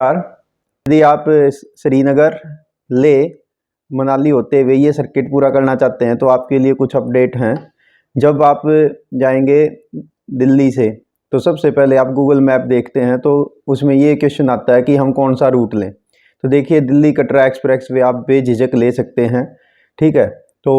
यदि आप श्रीनगर ले मनाली होते हुए ये सर्किट पूरा करना चाहते हैं तो आपके लिए कुछ अपडेट हैं। जब आप जाएंगे दिल्ली से तो सबसे पहले आप गूगल मैप देखते हैं तो उसमें ये क्वेश्चन आता है कि हम कौन सा रूट लें। तो देखिए दिल्ली कटरा एक्सप्रेस वे आप बेझिझक ले सकते हैं, ठीक है। तो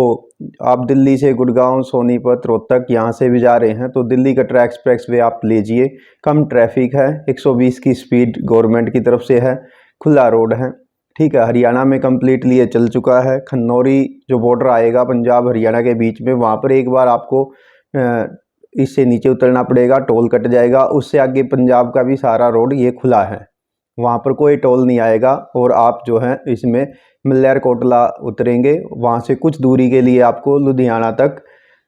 आप दिल्ली से गुड़गांव, सोनीपत, रोहतक यहाँ से भी जा रहे हैं तो दिल्ली कटरा एक्सप्रेस वे आप लीजिए। कम ट्रैफिक है, 120 की स्पीड गवर्नमेंट की तरफ से है, खुला रोड है, ठीक है। हरियाणा में कम्प्लीटली ये चल चुका है। खन्नौरी जो बॉर्डर आएगा पंजाब हरियाणा के बीच में, वहाँ पर एक बार आपको इससे नीचे उतरना पड़ेगा, टोल कट जाएगा। उससे आगे पंजाब का भी सारा रोड ये खुला है, वहाँ पर कोई टोल नहीं आएगा। और आप जो है इसमें मलेरकोटला उतरेंगे, वहाँ से कुछ दूरी के लिए आपको लुधियाना तक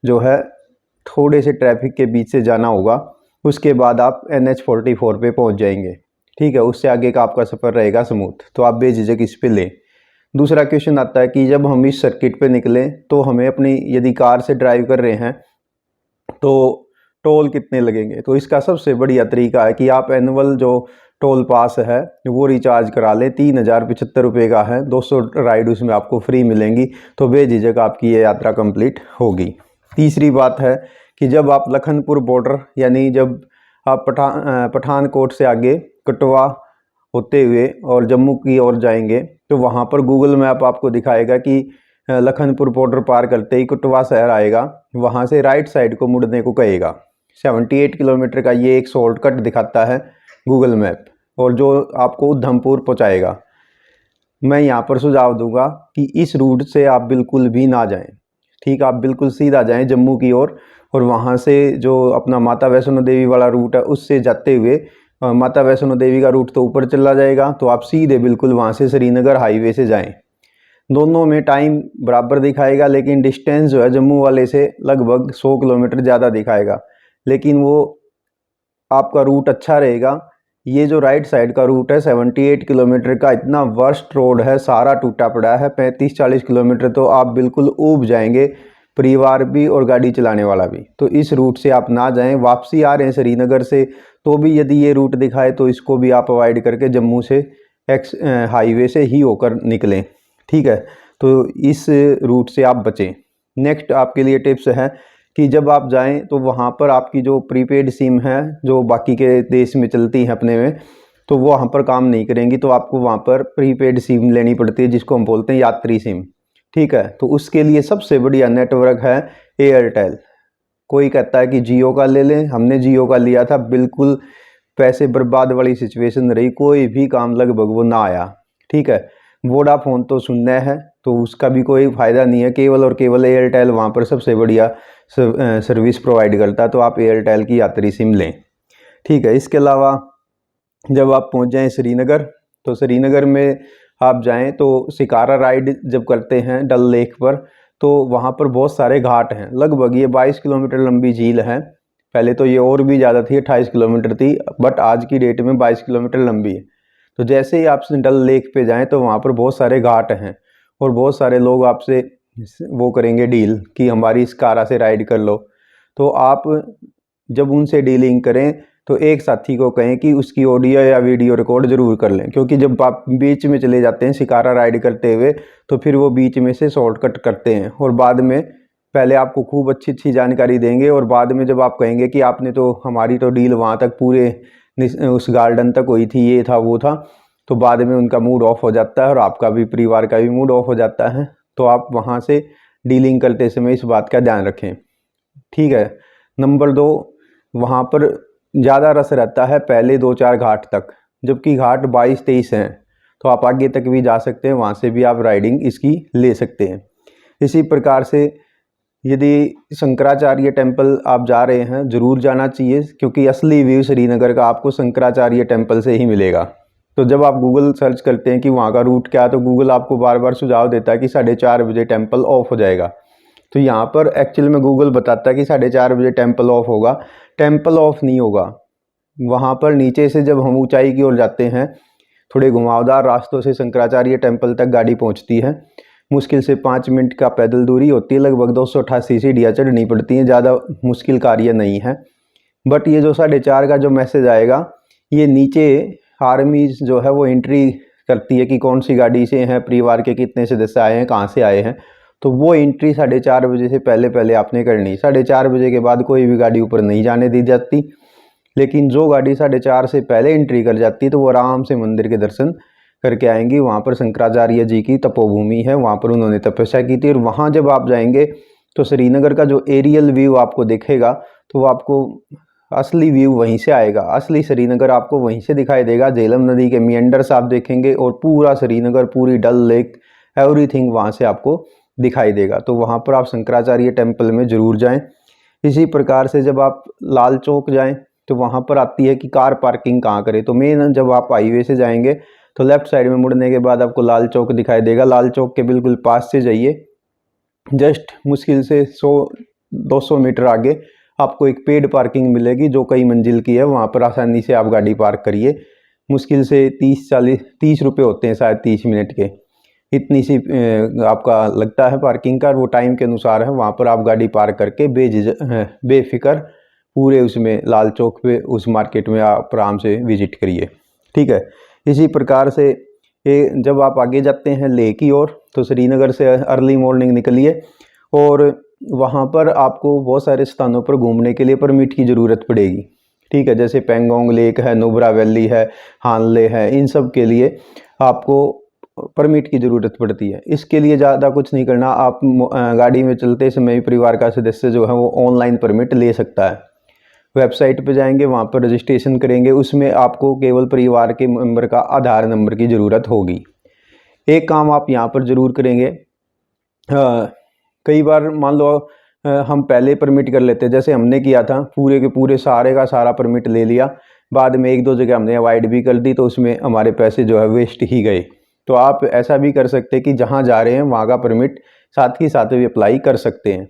जो है थोड़े से ट्रैफिक के बीच से जाना होगा। उसके बाद आप NH44 पे पहुँच जाएंगे, ठीक है। उससे आगे का आपका सफ़र रहेगा स्मूथ, तो आप बेझिझक इस पे लें। दूसरा क्वेश्चन आता है कि जब हम इस सर्किट पे निकलें तो हमें अपनी यदि कार से ड्राइव कर रहे हैं तो टोल कितने लगेंगे। तो इसका सबसे बढ़िया तरीका है कि आप एनुअल जो टोल पास है वो रिचार्ज करा लें। 3075 रुपये का है, 200 राइड उसमें आपको फ्री मिलेंगी, तो बेझिझक आपकी ये यात्रा कंप्लीट होगी। तीसरी बात है कि जब आप लखनपुर बॉर्डर यानी जब आप पठानकोट से आगे कटवा होते हुए और जम्मू की ओर जाएंगे तो वहाँ पर गूगल मैप आपको दिखाएगा कि लखनपुर बॉर्डर पार करते ही कटवा शहर आएगा, वहाँ से राइट साइड को मुड़ने को कहेगा। 78 किलोमीटर का ये एक शॉर्टकट दिखाता है गूगल मैप, और जो आपको उधमपुर पहुँचाएगा। मैं यहाँ पर सुझाव दूंगा कि इस रूट से आप बिल्कुल भी ना जाएं, ठीक। आप बिल्कुल सीधा जाएं जम्मू की ओर, और वहाँ से जो अपना माता वैष्णो देवी वाला रूट है उससे जाते हुए माता वैष्णो देवी का रूट तो ऊपर चला जाएगा, तो आप सीधे बिल्कुल वहाँ से श्रीनगर हाईवे से जाएं। दोनों में टाइम बराबर दिखाएगा, लेकिन डिस्टेंस जो है जम्मू वाले से लगभग 100 किलोमीटर ज़्यादा दिखाएगा, लेकिन वो आपका रूट अच्छा रहेगा। ये जो राइट साइड का रूट है 78 किलोमीटर का, इतना वर्स्ट रोड है, सारा टूटा पड़ा है। 35-40 किलोमीटर तो आप बिल्कुल ऊब जाएंगे, परिवार भी और गाड़ी चलाने वाला भी। तो इस रूट से आप ना जाएं। वापसी आ रहे हैं श्रीनगर से तो भी यदि ये रूट दिखाए तो इसको भी आप अवॉइड करके जम्मू से हाईवे से ही होकर निकलें, ठीक है। तो इस रूट से आप बचें। नेक्स्ट आपके लिए टिप्स है कि जब आप जाएं तो वहाँ पर आपकी जो प्रीपेड सिम है जो बाकी के देश में चलती हैं अपने में, तो वो वहाँ पर काम नहीं करेंगी, तो आपको वहाँ पर प्रीपेड सिम लेनी पड़ती है जिसको हम बोलते हैं यात्री सिम, ठीक है। तो उसके लिए सबसे बढ़िया नेटवर्क है एयरटेल। कोई कहता है कि जियो का ले लें, हमने जियो का लिया था, बिल्कुल पैसे बर्बाद वाली सिचुएशन रही, कोई भी काम लगभग वो ना आया, ठीक है। वोडाफोन तो शून्य है, तो उसका भी कोई फ़ायदा नहीं है। केवल और केवल एयरटेल वहाँ पर सबसे बढ़िया सर्विस प्रोवाइड करता है, तो आप एयरटेल की यात्री सिम लें, ठीक है। इसके अलावा जब आप पहुँच जाएँ श्रीनगर, तो श्रीनगर में आप जाएं तो शिकारा राइड जब करते हैं डल लेक पर, तो वहाँ पर बहुत सारे घाट हैं। लगभग ये 22 किलोमीटर लंबी झील है। पहले तो ये और भी ज़्यादा थी, 28 किलोमीटर थी, बट आज की डेट में 22 किलोमीटर लंबी है। तो जैसे ही आप डल लेक पे जाएं तो वहाँ पर बहुत सारे घाट हैं, और बहुत सारे लोग आपसे वो करेंगे डील कि हमारी शिकारा से राइड कर लो। तो आप जब उनसे डीलिंग करें तो एक साथी को कहें कि उसकी ऑडियो या वीडियो रिकॉर्ड ज़रूर कर लें, क्योंकि जब आप बीच में चले जाते हैं शिकारा राइड करते हुए तो फिर वो बीच में से शॉर्टकट करते हैं, और बाद में पहले आपको खूब अच्छी जानकारी देंगे, और बाद में जब आप कहेंगे कि आपने तो हमारी तो डील वहाँ तक पूरे उस गार्डन तक हुई थी, ये था वो था, तो बाद में उनका मूड ऑफ हो जाता है और आपका भी परिवार का भी मूड ऑफ हो जाता है। तो आप वहाँ से डीलिंग करते समय इस बात का ध्यान रखें, ठीक है। नंबर 2, वहाँ पर ज़्यादा रस रहता है पहले 2-4 घाट तक, जबकि घाट 22-23 हैं, तो आप आगे तक भी जा सकते हैं, वहाँ से भी आप राइडिंग इसकी ले सकते हैं। इसी प्रकार से यदि शंकराचार्य टेम्पल आप जा रहे हैं, ज़रूर जाना चाहिए, क्योंकि असली व्यू श्रीनगर का आपको शंकराचार्य टेम्पल से ही मिलेगा। तो जब आप गूगल सर्च करते हैं कि वहाँ का रूट क्या है, तो गूगल आपको बार बार सुझाव देता है कि 4:30 बजे टेम्पल ऑफ हो जाएगा। तो यहाँ पर एक्चुअल में गूगल बताता है कि 4:30 बजे टेम्पल ऑफ होगा। टेम्पल ऑफ नहीं होगा, वहाँ पर नीचे से जब हम ऊंचाई की ओर जाते हैं, थोड़े घुमावदार रास्तों से शंकराचार्य टेम्पल तक गाड़ी पहुँचती है। मुश्किल से 5 मिनट का पैदल दूरी होती है, लगभग 288 सीढ़ियाँ चढ़नी पड़ती हैं, ज़्यादा मुश्किल कार्य नहीं है। बट ये जो 4:30 का जो मैसेज आएगा, ये नीचे आर्मी जो है वो एंट्री करती है कि कौन सी गाड़ी से हैं, परिवार के कितने सदस्य आए हैं, कहाँ से आए हैं। तो वो एंट्री 4:30 बजे से पहले पहले आपने करनी। 4:30 बजे के बाद कोई भी गाड़ी ऊपर नहीं जाने दी जाती। लेकिन जो गाड़ी 4:30 से पहले एंट्री कर जाती तो वो आराम से मंदिर के दर्शन करके आएंगी। वहाँ पर शंकराचार्य जी की तपोभूमि है, वहाँ पर उन्होंने तपस्या की थी। और वहाँ जब आप जाएंगे तो श्रीनगर का जो एरियल व्यू आपको दिखेगा तो वो आपको असली व्यू वहीं से आएगा। असली श्रीनगर आपको वहीं से दिखाई देगा। झेलम नदी के मियंडर्स आप देखेंगे और पूरा श्रीनगर, पूरी डल लेक, एवरीथिंग वहाँ से आपको दिखाई देगा। तो वहाँ पर आप शंकराचार्य टेम्पल में ज़रूर जाएं। इसी प्रकार से जब आप लाल चौक जाएं तो वहाँ पर आती है कि कार पार्किंग कहाँ करें। तो मेन जब आप हाईवे से जाएंगे तो लेफ़्ट साइड में मुड़ने के बाद आपको लाल चौक दिखाई देगा। लाल चौक के बिल्कुल पास से जाइए, जस्ट मुश्किल से 100-200 मीटर आगे आपको एक पेड पार्किंग मिलेगी जो कई मंजिल की है। वहाँ पर आसानी से आप गाड़ी पार्क करिए। मुश्किल से 30 रुपये होते हैं शायद 30 मिनट के, इतनी सी आपका लगता है पार्किंग का। वो टाइम के अनुसार है। वहाँ पर आप गाड़ी पार्क करके बेफिक्र पूरे उसमें लाल चौक पे उस मार्केट में आप आराम से विजिट करिए। ठीक है। इसी प्रकार से जब आप आगे जाते हैं लेह की ओर तो श्रीनगर से अर्ली मॉर्निंग निकलिए और वहाँ पर आपको बहुत सारे स्थानों पर घूमने के लिए परमिट की ज़रूरत पड़ेगी। ठीक है। जैसे पेंगोंग लेक है, नुब्रा वैली है, हानले है, इन सब के लिए आपको परमिट की ज़रूरत पड़ती है। इसके लिए ज़्यादा कुछ नहीं करना। आप गाड़ी में चलते समय परिवार का सदस्य जो है वो ऑनलाइन परमिट ले सकता है। वेबसाइट पे जाएंगे, वहाँ पर रजिस्ट्रेशन करेंगे। उसमें आपको केवल परिवार के मेंबर का आधार नंबर की ज़रूरत होगी। एक काम आप यहाँ पर ज़रूर करेंगे, कई बार मान लो हम पहले परमिट कर लेते हैं, जैसे हमने किया था, पूरे के पूरे सारे का सारा परमिट ले लिया, बाद में 1-2 जगह हमने अवॉइड भी कर दी तो उसमें हमारे पैसे जो है वेस्ट ही गए। तो आप ऐसा भी कर सकते हैं कि जहाँ जा रहे हैं वहाँ का परमिट साथ ही साथ भी अप्लाई कर सकते हैं।